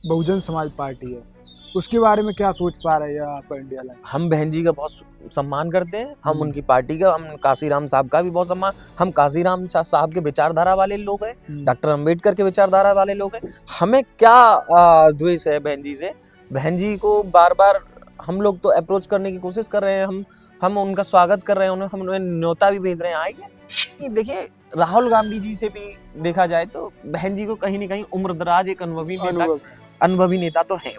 Bahujan Samaj party है, उसके बारे में क्या सोच पा रहे हैं आप इंडिया लाइन? हम बहन जी का बहुत सम्मान करते हैं, हम उनकी पार्टी का, हम काशीराम साहब का भी बहुत सम्मान, हम काशीराम साहब के विचारधारा वाले लोग हैं, डॉक्टर अंबेडकर के विचारधारा वाले लोग हैं। हमें क्या द्वेष है बहन जी से? बहन जी को बार बार हम लोग तो अप्रोच करने की कोशिश कर रहे हैं, हम उनका स्वागत कर रहे हैं, हम उन्हें न्योता भी भेज रहे हैं, आइए। देखिए, राहुल गांधी जी से भी देखा जाए तो बहन जी को कहीं न कहीं उम्रदराज एक अनुभवी नेता तो है,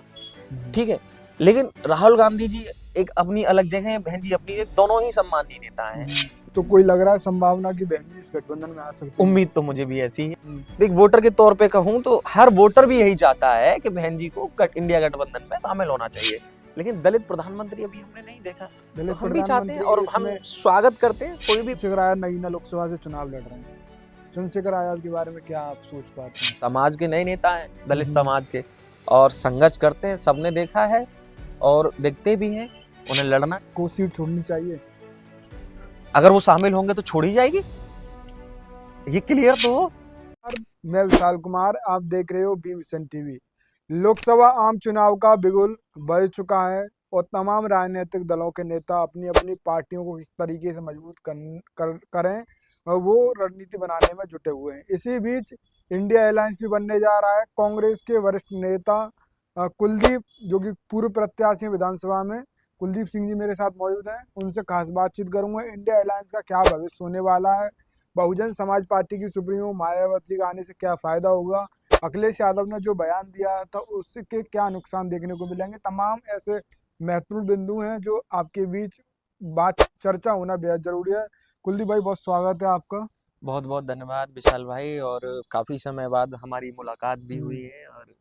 ठीक है, लेकिन राहुल गांधी जी एक अपनी अलग जगह है, बहन जी अपनी, दोनों ही सम्मानीय नेता हैं। तो कोई लग रहा है संभावना कि बहन जी इस गठबंधन में आ सकती है? उम्मीद तो मुझे भी ऐसी है। देख, वोटर के तौर पे कहूं तो हर वोटर भी यही चाहता है कि बहन जी को इंडिया गठबंधन में शामिल होना चाहिए, लेकिन दलित प्रधानमंत्री अभी हमने नहीं देखा। दलित तो हम भी चाहते हैं और हम स्वागत करते हैं। कोई भी चंद्रशेखर आजाद नगीना लोकसभा से चुनाव लड़ रहे हैं, चंद्रशेखर आजाद के बारे में क्या आप सोच पाते हैं? समाज के नए नेता हैं, दलित समाज के, और संघर्ष करते हैं, सबने देखा है और देखते भी हैं। उन्हें लड़ना, को सीट छोड़नी चाहिए? अगर वो शामिल होंगे तो छोड़ी जाएगी, ये क्लियर तो हो। मैं विशाल कुमार, आप देख रहे हो बी मिशन टीवी। लोकसभा आम चुनाव का बिगुल बज चुका है और तमाम राजनीतिक दलों के नेता अपनी अपनी पार्टियों को किस तरीके से मजबूत करें और वो रणनीति बनाने में जुटे हुए हैं। इसी बीच इंडिया अलायंस भी बनने जा रहा है। कांग्रेस के वरिष्ठ नेता कुलदीप, जो कि पूर्व प्रत्याशी हैं विधानसभा में, कुलदीप सिंह जी मेरे साथ मौजूद हैं, उनसे खास बातचीत करूंगा। इंडिया अलायंस का क्या भविष्य होने वाला है, बहुजन समाज पार्टी की सुप्रीमो मायावती का आने से क्या फायदा होगा, अखिलेश यादव ने जो बयान दिया था उसके क्या नुकसान देखने को मिलेंगे, तमाम ऐसे महत्वपूर्ण बिंदु हैं जो आपके बीच बात चर्चा होना बेहद जरूरी है। कुलदीप भाई, बहुत स्वागत है आपका। बहुत बहुत धन्यवाद विशाल भाई, और काफी समय बाद हमारी मुलाकात भी हुई है, और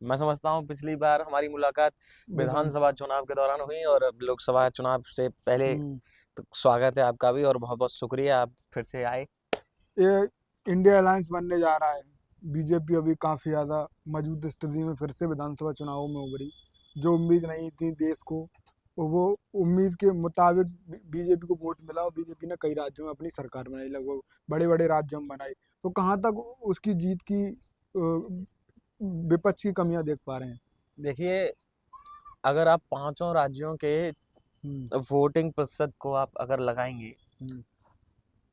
मैं समझता हूँ पिछली बार हमारी मुलाकात विधानसभा चुनाव के दौरान हुई, और अब लोकसभा चुनाव से पहले। तो स्वागत है आपका भी, और बहुत बहुत शुक्रिया आप फिर से आए। ये इंडिया अलायंस बनने जा रहा है, बीजेपी अभी काफी ज्यादा मजबूत स्थिति में फिर से विधानसभा चुनावों में उभरी। जो उम्मीद नहीं थी देश को, वो उम्मीद के मुताबिक बीजेपी को वोट मिला और बीजेपी ने कई राज्यों में अपनी सरकार बनाई, लगभग बड़े बड़े राज्यों में बनाई। तो कहाँ तक उसकी जीत की विपक्ष की कमियां देख पा रहे हैं? देखिए, अगर आप पांचों राज्यों के वोटिंग प्रतिशत को आप अगर लगाएंगे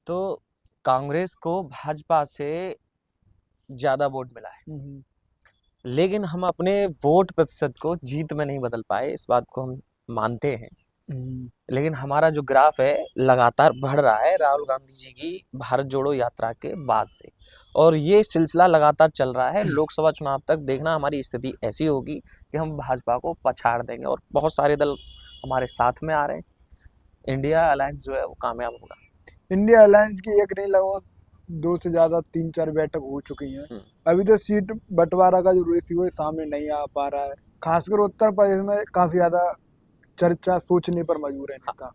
तो कांग्रेस को भाजपा से ज्यादा वोट मिला है, लेकिन हम अपने वोट प्रतिशत को जीत में नहीं बदल पाए, इस बात को हम मानते हैं। लेकिन हमारा जो ग्राफ है लगातार बढ़ रहा है राहुल गांधी जी की भारत जोड़ो यात्रा के बाद से, और ये सिलसिला लगातार चल रहा है। लोकसभा चुनाव तक देखना हमारी स्थिति ऐसी होगी कि हम भाजपा को पछाड़ देंगे, और बहुत सारे दल हमारे साथ में आ रहे हैं। इंडिया अलायंस जो है वो कामयाब होगा। इंडिया अलायंस की एक नहीं, लगभग 2 से ज्यादा 3-4 बैठक हो चुकी हैं। अभी तो सीट बंटवारा का जो रेस है सामने नहीं आ पा रहा है, खासकर उत्तर प्रदेश में काफी ज्यादा चर्चा सोचने पर मजबूर है नेता।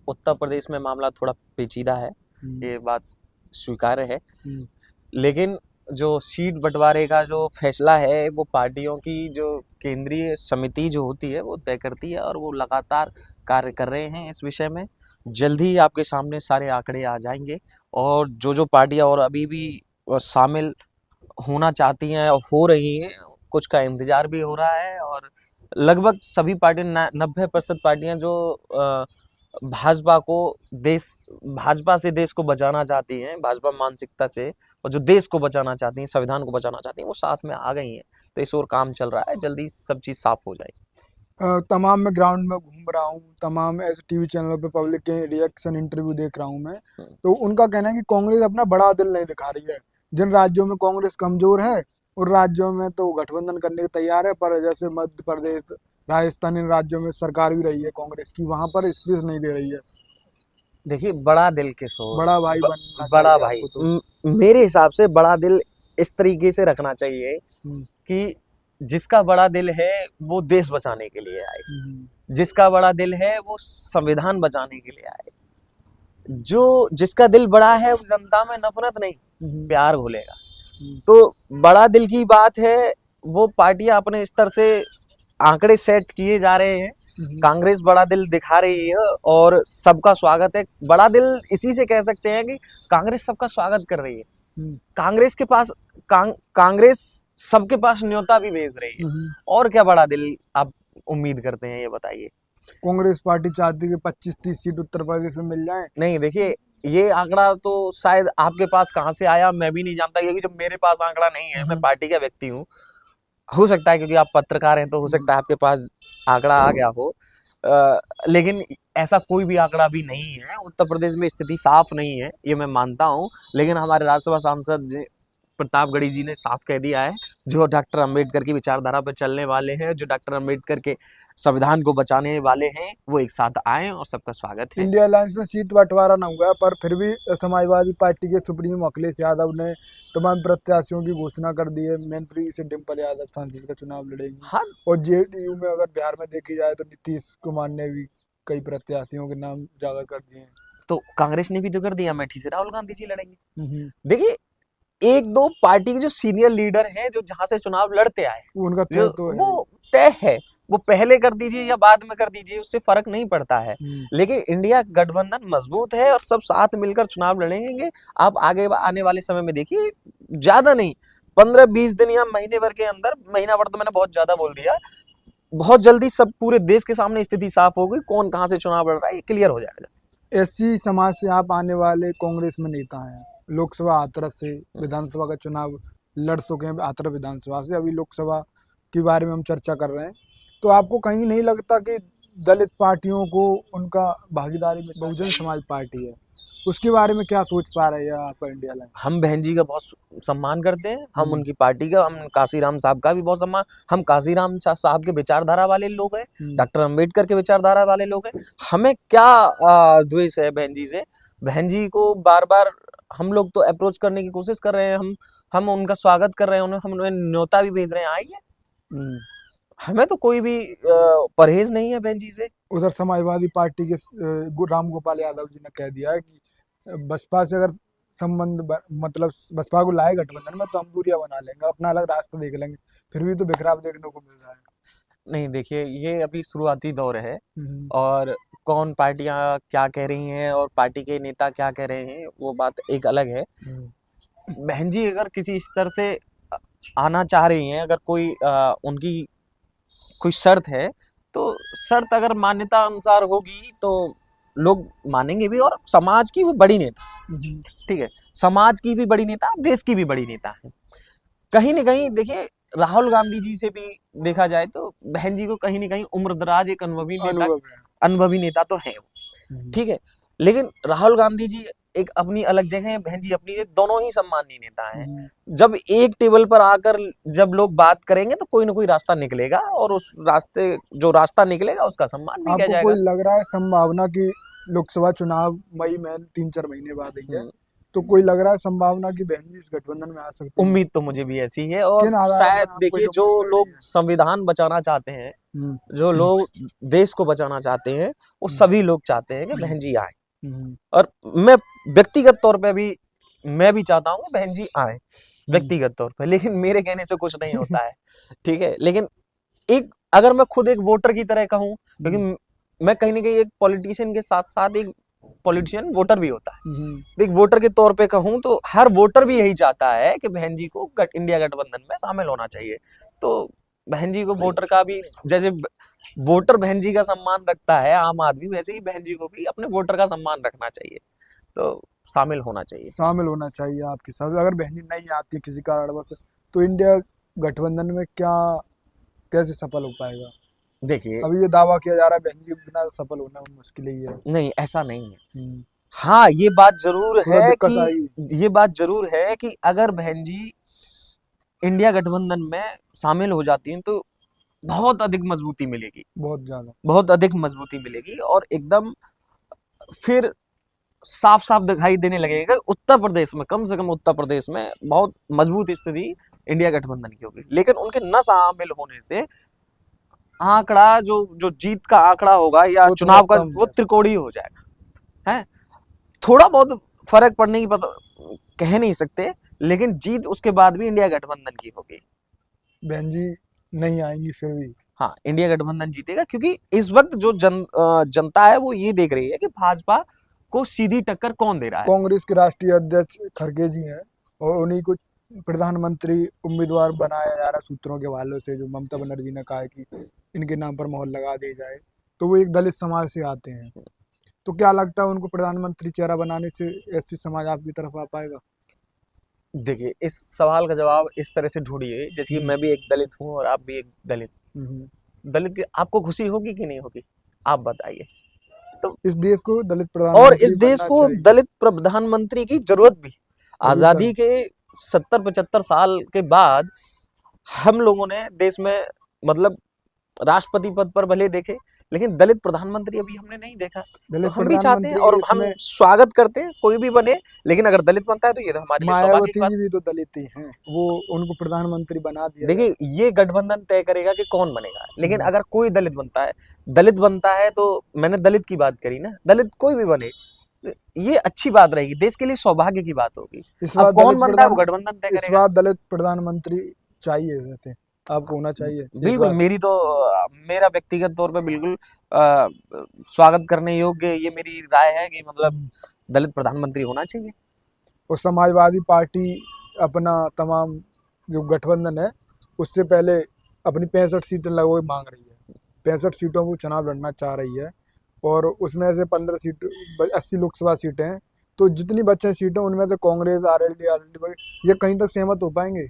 उत्तर प्रदेश में मामला थोड़ा पेचीदा है, ये बात स्वीकार्य है, लेकिन जो सीट बंटवारे का जो फैसला है वो पार्टियों की जो केंद्रीय समिति जो होती है वो तय करती है, और वो लगातार कार्य कर रहे हैं इस विषय में। जल्द ही आपके सामने सारे आंकड़े आ जाएंगे, और जो पार्टियां और अभी भी शामिल होना चाहती हैं और हो रही हैं, कुछ का इंतजार भी हो रहा है, और लगभग सभी पार्टियां 90% पार्टियां जो भाजपा से देश को बचाना चाहती हैं, भाजपा मानसिकता से, और जो देश को बचाना चाहती हैं, संविधान को बचाना चाहती हैं, वो साथ में आ गई हैं। तो इस ओर काम चल रहा है, जल्दी सब चीज साफ हो जाएगी। तमाम मैं ग्राउंड में घूम रहा हूँ, तमाम ऐसे टीवी चैनलों पे पब्लिक के रिएक्शन इंटरव्यू देख रहा हूँ मैं, तो उनका कहना है कि कांग्रेस अपना बड़ा दिल नहीं दिखा रही है। जिन राज्यों में कांग्रेस कमजोर है उन राज्यों में तो गठबंधन करने को तैयार है, पर जैसे मध्य प्रदेश, राजस्थान, इन राज्यों में सरकार भी रही है कांग्रेस की, वहां पर स्पेस नहीं दे रही है। देखिए, बड़ा दिल के सोच, बड़ा भाई बनना बड़ा भाई मेरे हिसाब से बड़ा दिल इस तरीके से रखना चाहिए कि जिसका बड़ा दिल है वो देश बचाने के लिए आए, जिसका बड़ा दिल है वो संविधान बचाने के लिए आए, जिसका दिल बड़ा है वो जनता में नफरत नहीं प्यार घोलेगा। तो बड़ा दिल की बात है, वो पार्टियां अपने स्तर से आंकड़े सेट किए जा रहे हैं। कांग्रेस बड़ा दिल दिखा रही है और सबका स्वागत है। बड़ा दिल इसी से कह सकते हैं कि कांग्रेस सबका स्वागत कर रही है। कांग्रेस के पास कांग्रेस सबके पास न्योता भी भेज रही है। और क्या बड़ा दिल आप उम्मीद करते हैं, ये बताइए। कांग्रेस पार्टी चाहती है कि 25-30 सीट उत्तर प्रदेश में मिल जाए। नहीं देखिए, ये आंकड़ा तो शायद आपके पास कहाँ से आया मैं भी नहीं जानता, क्योंकि जब मेरे पास आंकड़ा नहीं है, मैं पार्टी का व्यक्ति हूँ। हो सकता है क्योंकि आप पत्रकार हैं तो हो सकता है आपके पास आंकड़ा आ गया हो, लेकिन ऐसा कोई भी आंकड़ा भी नहीं है। उत्तर प्रदेश में स्थिति साफ नहीं है, ये मैं मानता हूँ। लेकिन हमारे राज्यसभा सांसद प्रतापगढ़ी जी ने साफ कह दिया है, जो डॉक्टर अंबेडकर की विचारधारा पर चलने वाले हैं, जो डॉक्टर अंबेडकर के संविधान को बचाने वाले हैं, वो एक साथ आए और सबका स्वागत है। इंडिया अलायंस में सीट बंटवारा न हुआ, पर फिर भी समाजवादी पार्टी के सुप्रीम अखिलेश यादव ने तमाम प्रत्याशियों की घोषणा कर दी है। मैनपुरी से डिम्पल यादव सांसद का चुनाव लड़ेंगी। हाँ, और जेडीयू में अगर बिहार में देखी जाए तो नीतीश कुमार ने भी कई प्रत्याशियों के नाम उजागर कर दिए हैं। तो कांग्रेस ने भी तो कर दिया, अमेठी से राहुल गांधी जी लड़ेंगे। देखिए, एक दो पार्टी के जो सीनियर लीडर हैं, जो जहां से चुनाव लड़ते आए, उनका जो तय तो है। वो तय है, वो पहले कर दीजिए या बाद में कर दीजिए, उससे फर्क नहीं पड़ता है। लेकिन इंडिया गठबंधन मजबूत है और सब साथ मिलकर चुनाव लड़ेंगे। आप आगे आने वाले समय में देखिए, ज्यादा नहीं, 15-20 दिन या महीने भर के अंदर, महीना भर तो मैंने बहुत ज्यादा बोल दिया, बहुत जल्दी सब पूरे देश के सामने स्थिति साफ होगी, कौन कहां से चुनाव लड़ रहा है ये क्लियर हो जाएगा। एससी समाज से आप आने वाले कांग्रेस में नेता हैं। लोकसभा हाथरस से विधानसभा का चुनाव लड़ चुके हैं, हाथरस विधानसभा से। अभी लोकसभा के बारे में हम चर्चा कर रहे हैं, तो आपको कहीं नहीं लगता कि दलित पार्टियों को उनका भागीदारी में बहुजन समाज पार्टी है, उसके बारे में क्या सोच पा रहे हैं आप इंडिया लाइन? हम बहन जी का बहुत सम्मान करते हैं, हम उनकी पार्टी का, हम काशीराम साहब का भी बहुत सम्मान, हम काशीराम साहब के विचारधारा वाले लोग हैं, डॉक्टर अंबेडकर के विचारधारा वाले लोग हैं। हमें क्या द्वेष है बहन जी से? बहन जी को बार बार हम लोग तो अप्रोच करने की कोशिश कर रहे हैं, हम उनका स्वागत कर रहे हैं, हम उन्हें न्योता भी भेज रहे हैं, आइए। हमें तो कोई भी परहेज नहीं है बहन जी से। उधर समाजवादी पार्टी के राम गोपाल यादव जी ने कह दिया है कि बसपा से अगर मतलब बसपा को लाए गठबंधन में तो हम दूरियां बना लेंगे, अपना अलग रास्ता देख लेंगे। फिर भी तो बिखराव देखने को मिल रहा है। नहीं देखिए, ये अभी शुरुआती दौर है और कौन पार्टियां क्या कह रही हैं और पार्टी के नेता क्या कह रहे हैं, वो बात एक अलग है। बहन जी अगर किसी स्तर से आना चाह रही हैं, अगर कोई उनकी कोई शर्त है, तो शर्त अगर मान्यता अनुसार होगी तो लोग मानेंगे भी, और समाज की वो बड़ी नेता, ठीक है, समाज की भी बड़ी नेता, देश की भी बड़ी नेता है। कहीं ना कहीं देखिए, राहुल गांधी जी से भी देखा जाए तो बहन जी को कहीं ना कहीं उम्रदराज एक अनुभवी नेता तो है वो, ठीक है। लेकिन राहुल गांधी जी एक अपनी अलग जगह है, बहन जी अपनी, दोनों ही सम्मानीय नेता हैं। जब एक टेबल पर आकर जब लोग बात करेंगे तो कोई ना कोई रास्ता निकलेगा, और उस रास्ते जो रास्ता निकलेगा उसका सम्मान भी किया जाएगा। आपको कोई लग रहा है संभावना की लोकसभा चुनाव मई में 3-4 महीने बाद ही है, तो कोई लग रहा है संभावना की बहन जी इस गठबंधन में आ सकती है? उम्मीद तो मुझे भी ऐसी है, और शायद देखिए, जो लोग संविधान बचाना चाहते हैं, जो लोग देश को बचाना चाहते हैं, वो सभी लोग चाहते हैं कि बहन जी आए। और मैं व्यक्तिगत तौर पे भी मैं भी चाहता हूँ कि बहन जी आए व्यक्तिगत तौर पे, लेकिन मेरे कहने से कुछ नहीं होता है, ठीक है। लेकिन एक अगर मैं खुद एक वोटर की तरह कहूँ, क्योंकि मैं कहीं ना कहीं एक पॉलिटिशियन के साथ साथ एक पॉलिटिशियन वोटर भी होता है, एक वोटर के तौर पे कहूँ तो हर वोटर भी यही चाहता है कि बहन जी को इंडिया गठबंधन में शामिल होना चाहिए। तो बहन जी को वोटर का भी, जैसे वोटर बहन जी का सम्मान रखता है आम आदमी, वैसे ही बहन जी को भी अपने वोटर का सम्मान रखना चाहिए, तो शामिल होना चाहिए आपके साथ। अगर बहन जी नहीं आती किसी कारणवश, तो इंडिया गठबंधन में कैसे सफल हो पाएगा? देखिए, अभी ये दावा किया जा रहा है बहन जी बिना सफल होना मुश्किल ही है। नहीं, ऐसा नहीं है। हाँ, ये बात जरूर है कि अगर बहन जी इंडिया गठबंधन में शामिल हो जाती हैं तो बहुत अधिक मजबूती मिलेगी, बहुत अधिक मजबूती मिलेगी, और एकदम फिर साफ साफ दिखाई देने लगेगा उत्तर प्रदेश में, कम से कम उत्तर प्रदेश में बहुत मजबूत स्थिति इंडिया गठबंधन की होगी। लेकिन उनके न शामिल होने से आंकड़ा जो जीत का आंकड़ा होगा या चुनाव का, वो त्रिकोणीय हो जाएगा, है। थोड़ा बहुत फर्क पड़ने की कह नहीं सकते, लेकिन जीत उसके बाद भी इंडिया गठबंधन की होगी। बहन जी नहीं आएंगी फिर भी? हाँ, इंडिया गठबंधन जीतेगा, क्योंकि इस वक्त जो जनता है वो ये देख रही है कि भाजपा को सीधी टक्कर कौन दे रहा है। कांग्रेस के राष्ट्रीय अध्यक्ष खड़गे जी हैं और उन्हीं को प्रधानमंत्री उम्मीदवार बनाया जा रहा है सूत्रों के हवालों से, जो ममता बनर्जी ने कहा है कि इनके नाम पर मोहर लगा दी जाए, तो वो एक दलित समाज से आते हैं, तो क्या लगता है उनको प्रधानमंत्री चेहरा बनाने से एसटी समाज आपकी तरफ आ पाएगा? देखिए, इस सवाल का जवाब इस तरह से ढूंढिए जैसे कि मैं भी एक दलित हूँ और आप भी एक दलित। दलित की आपको खुशी होगी कि नहीं होगी, आप बताइए। इस देश को दलित और प्रधानमंत्री इस देश बनना को चाहिए। दलित प्रधानमंत्री की जरूरत भी। अभी आजादी तक के 70-75 साल के बाद हम लोगों ने देश में मतलब राष्ट्रपति पद पर भले देखे, लेकिन दलित प्रधानमंत्री अभी हमने नहीं देखा। तो दलित हम भी चाहते हैं प्रधानमंत्री और हम इसमें स्वागत करते हैं कोई भी बने, लेकिन अगर दलित बनता है तो ये तो हमारे लिए सौभाग्य की मायावती बात। जी भी तो दलित ही हैं, वो उनको प्रधानमंत्री बना दिया जाए। देखिए, ये गठबंधन तय करेगा कि कौन बनेगा, लेकिन हम्म, अगर कोई दलित बनता है तो मैंने दलित की बात करी ना, दलित कोई भी बने ये अच्छी बात रहेगी, देश के लिए सौभाग्य की बात होगी। इस अब बार कौन बनता है वो गठबंधन तय इस करेगा। बार दलित प्रधानमंत्री चाहिए, वैसे आपको होना चाहिए इस बिल्कुल, बार। मेरा व्यक्तिगत तौर पे बिल्कुल अ, स्वागत करने योग्य ये मेरी राय है कि मतलब हम्म, दलित प्रधानमंत्री होना चाहिए। और समाजवादी पार्टी अपना तमाम जो गठबंधन है उससे पहले अपनी 65 सीटें लगभग मांग रही है, 65 सीटों को चुनाव लड़ना चाह रही है, और उसमें से 15 सीट 80 लोकसभा सीटें हैं, तो जितनी बचे सीटें उनमें से कांग्रेस आरएलडी आरएलडी ये कहीं तक सहमत हो पाएंगे?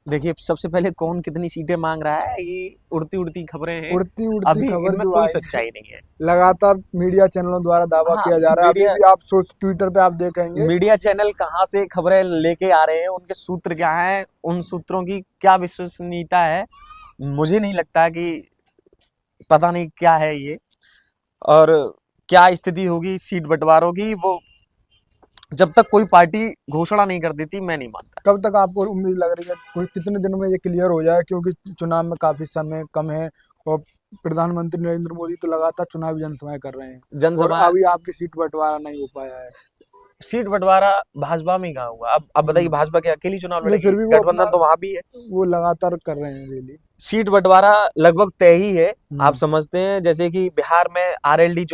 देखिए, सबसे पहले कौन कितनी सीटें मांग रहा है ये उड़ती उड़ती खबरें हैं, उड़ती उड़ती अभी खबर इनमें जो कोई आई है, सच्चाई नहीं है। लगातार मीडिया चैनलों द्वारा दावा हाँ, किया जा रहा है। अभी मीडिया भी आप सोच ट्विटर पे आप देखेंगे। मीडिया चैनल कहाँ से खबरें लेके आ रहे हैं, उनके सूत्र क्या हैं, उन सूत्रों की क्या विश्वसनीयता है, मुझे नहीं लगता कि पता नहीं क्या है ये। और क्या स्थिति होगी सीट बंटवारों की, वो जब तक कोई पार्टी घोषणा नहीं कर देती मैं नहीं मानता। कब तक आपको उम्मीद लग रही है, कोई कितने दिनों में ये क्लियर हो जाए, क्योंकि चुनाव में काफी समय कम है, और प्रधानमंत्री नरेंद्र मोदी तो लगातार चुनावी जनसभाएं कर रहे हैं, और जनसभा अभी आपकी सीट बंटवारा नहीं हो पाया है। सीट बंटवारा भाजपा में ही कहाँ हुआ। अब बताइए, हम्म, भाजपा क्या अकेली चुनाव नहीं लड़ेगी? फिर भी वो अपना गठबंधन तो वहां भी है। वो लगातार कर रहे हैं डेली। सीट बंटवारा लगभग तय ही है। आप हम्म, समझते हैं जैसे कि बिहार में आरएलडी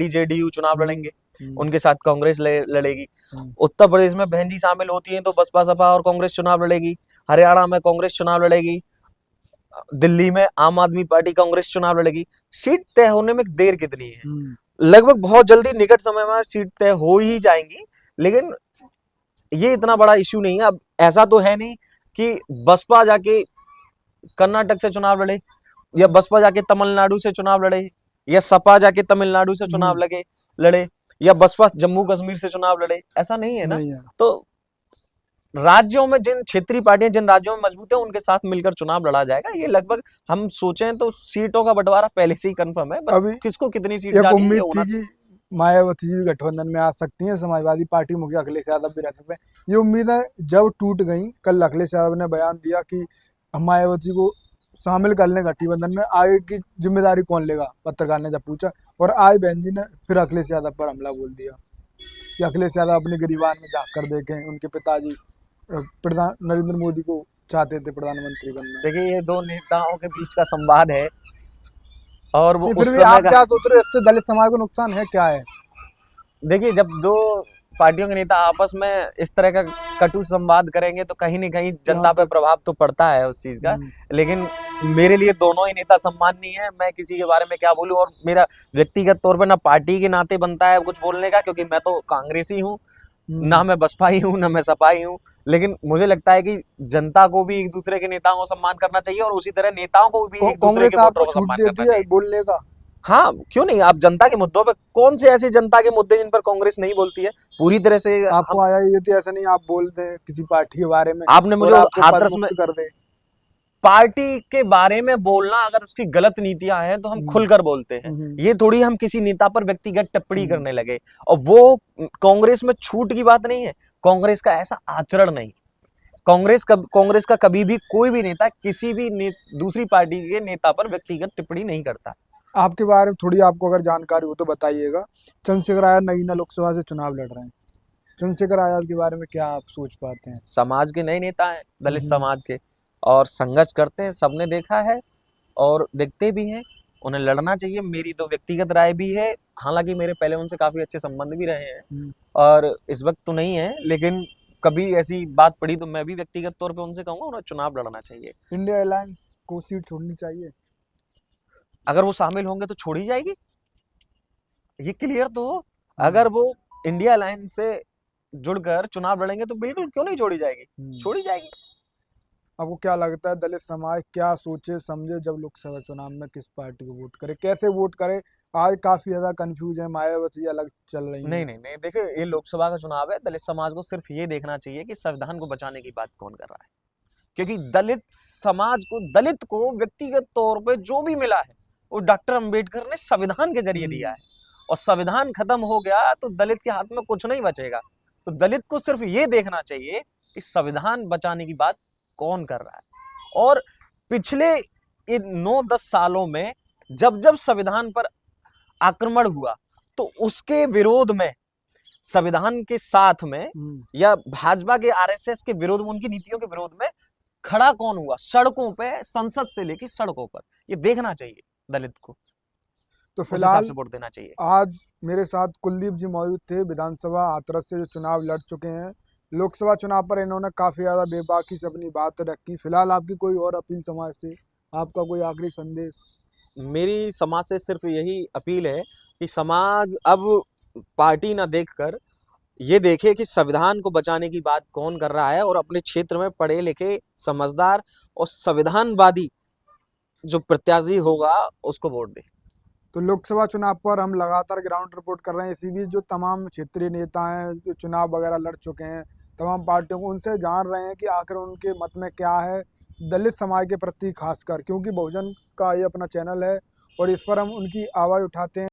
जेडीयू चुनाव हम्म, लड़ेंगे, हम्म, उनके साथ कांग्रेस लड़ेगी। हम्म, उत्तर प्रदेश में बहन जी शामिल होती हैं तो बसपा सपा और कांग्रेस चुनाव लड़ेगी। हरियाणा में कांग्रेस चुनाव लड़ेगी। दिल्ली में आम आदमी पार्टी कांग्रेस चुनाव लड़ेगी। सीट तय होने में देर कितनी है? हम्म, लगभग बहुत जल्दी निकट समय में सीट तय हो ही जाएंगी, लेकिन ये इतना बड़ा इश्यू नहीं है। अब ऐसा तो है नहीं कि बसपा जाके कर्नाटक से चुनाव लड़े, या बसपा जाके तमिलनाडु से चुनाव लड़े, या सपा जाके तमिलनाडु से चुनाव लड़े, या बसपा जम्मू कश्मीर से चुनाव लड़े, ऐसा नहीं है ना। नहीं है। तो राज्यों में जिन क्षेत्रीय पार्टियां जिन राज्यों में मजबूत है उनके साथ मिलकर चुनाव लड़ा जाएगा। ये लगभग हम सोचें तो सीटों का बंटवारा पहले से ही कंफर्म है, बस अभी किसको कितनी सीट एक जानी है ये उम्मीद होना। थी कि मायावती जी भी गठबंधन में आ सकती हैं, समाजवादी पार्टी मुखिया अखिलेश यादव भी रह सकते हैं, ये उम्मीदें जब टूट गई। कल अखिलेश यादव ने बयान दिया कि हम मायावती को शामिल कर लें गठबंधन में, आगे की जिम्मेदारी कौन लेगा, पत्रकार ने जब पूछा, और आज बहन जी ने फिर अखिलेश यादव पर हमला बोल दिया कि अखिलेश यादव अपनी गिरीबान में झांक कर देखें, उनके पिताजी प्रधान नरेंद्र मोदी को चाहते थे प्रधानमंत्री बनना। देखिए, ये दो नेताओं के बीच का संवाद है और वो नहीं फिर उस भी समय आप का। क्या सोच रहे हो, इससे दलित समाज को नुकसान है क्या है? देखिए, जब दो पार्टियों के नेता आपस में इस तरह का कटु संवाद करेंगे तो कहीं न कहीं यहाँ जनता पे तक प्रभाव तो पड़ता है उस चीज का। लेकिन मेरे लिए दोनों ही नेता सम्माननीय है, मैं किसी के बारे में क्या बोलूं। और मेरा व्यक्तिगत तौर पे ना पार्टी के नाते बनता है कुछ बोलने का, क्योंकि मैं तो कांग्रेसी हूँ, ना मैं बसपा ही हूँ ना मैं सपा ही हूँ। लेकिन मुझे लगता है कि जनता को भी एक दूसरे के नेताओं को सम्मान करना चाहिए और उसी तरह नेताओं को भी एक दूसरे कांग्रेस के आपको वोटरों को छूट सम्मान करना देती है चाहिए। बोलने का? हाँ, क्यों नहीं। आप जनता के मुद्दों पे, कौन से ऐसे जनता के मुद्दे जिन पर कांग्रेस नहीं बोलती है पूरी तरह से। आपको हम आया ये थी, ऐसा नहीं आप बोल दें किसी पार्टी के बारे में आपने मुझे और आपको पद हाथरस में मुक्त कर दे। पार्टी के बारे में बोलना, अगर उसकी गलत नीतियां हैं तो हम हम्म, खुलकर बोलते हैं। हम्म, ये थोड़ी हम किसी नेता पर व्यक्तिगत टिप्पणी हम्म, करने लगे। और वो कांग्रेस में छूट की बात नहीं है, कांग्रेस का ऐसा आचरण नहीं। कांग्रेस का कभी भी कोई भी नेता किसी भी दूसरी पार्टी के नेता पर व्यक्तिगत टिप्पणी नहीं करता। आपके बारे में थोड़ी आपको अगर जानकारी हो तो बताइएगा। चंद्रशेखर आजाद नगीना लोकसभा से चुनाव लड़ रहे हैं, चंद्रशेखर आजाद के बारे में क्या आप सोच पाते हैं? समाज के नए नेता हैं, दलित हम्म, समाज के, और संघर्ष करते हैं, सबने देखा है और देखते भी हैं। उन्हें लड़ना चाहिए, मेरी तो व्यक्तिगत राय भी है। हालांकि मेरे पहले उनसे काफी अच्छे संबंध भी रहे हैं हम्म, और इस वक्त तो नहीं है, लेकिन कभी ऐसी बात पड़ी तो मैं भी व्यक्तिगत तौर पे उनसे कहूंगा उन्हें चुनाव लड़ना चाहिए। इंडिया अलायंस को सीट छोड़नी चाहिए। अगर वो शामिल होंगे तो छोड़ी जाएगी, ये क्लियर तो हो। हम्म, अगर वो इंडिया अलायंस से जुड़कर चुनाव लड़ेंगे तो बिल्कुल क्यों नहीं छोड़ी जाएगी, हम्म। छोड़ी जाएगी। आपको क्या लगता है दलित समाज क्या सोचे समझे जब लोकसभा चुनाव में किस पार्टी को वोट करे, कैसे वोट करे? आज काफी ज्यादा कंफ्यूज है, मायावती अलग चल रही नहीं है। नहीं नहीं, देखिए ये लोकसभा का चुनाव है, दलित समाज को सिर्फ ये देखना चाहिए कि संविधान को बचाने की बात कौन कर रहा है। क्योंकि दलित समाज को, दलित को व्यक्तिगत तौर पे जो भी मिला है वो डॉक्टर अंबेडकर ने संविधान के जरिए दिया है, और संविधान खत्म हो गया तो दलित के हाथ में कुछ नहीं बचेगा। तो दलित को सिर्फ ये देखना चाहिए कि संविधान बचाने की बात कौन कर रहा है। और पिछले इन 9-10 सालों में जब जब संविधान पर आक्रमण हुआ तो उसके विरोध में, संविधान के साथ में या भाजपा के आरएसएस के विरोध में, उनकी नीतियों के विरोध में खड़ा कौन हुआ सड़कों पे, संसद से लेकर सड़कों पर, ये देखना चाहिए दलित को, तो उस हिसाब फिलहाल से वोट देना चाहिए। आज मेरे साथ कुलदीप जी मौजूद थे, विधानसभा हाथरस से जो चुनाव लड़ चुके हैं। लोकसभा चुनाव पर इन्होंने काफी ज्यादा बेबाकी से अपनी बात रखी। फिलहाल आपकी कोई और अपील समाज से, आपका कोई आखिरी संदेश? मेरी समाज से सिर्फ यही अपील है कि समाज अब पार्टी ना देखकर ये देखे कि संविधान को बचाने की बात कौन कर रहा है, और अपने क्षेत्र में पढ़े लिखे, समझदार और संविधानवादी जो प्रत्याशी होगा उसको वोट दे। तो लोकसभा चुनाव पर हम लगातार ग्राउंड रिपोर्ट कर रहे हैं। इसी बीच जो तमाम क्षेत्रीय नेता हैं जो चुनाव वगैरह लड़ चुके हैं तमाम पार्टियों को, उनसे जान रहे हैं कि आखिर उनके मत में क्या है दलित समाज के प्रति, खासकर क्योंकि बहुजन का ये अपना चैनल है और इस पर हम उनकी आवाज़ उठाते हैं।